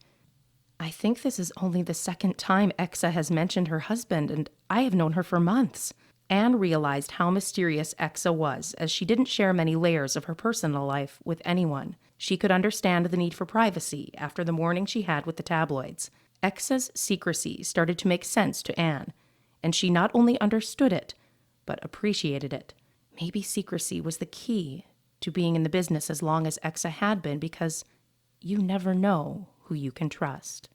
I think this is only the second time Exa has mentioned her husband, and I have known her for months. Anne realized how mysterious Exa was, as she didn't share many layers of her personal life with anyone. She could understand the need for privacy after the morning she had with the tabloids. Exa's secrecy started to make sense to Anne, and she not only understood it, but appreciated it. Maybe secrecy was the key to being in the business as long as Exa had been, because you never know who you can trust.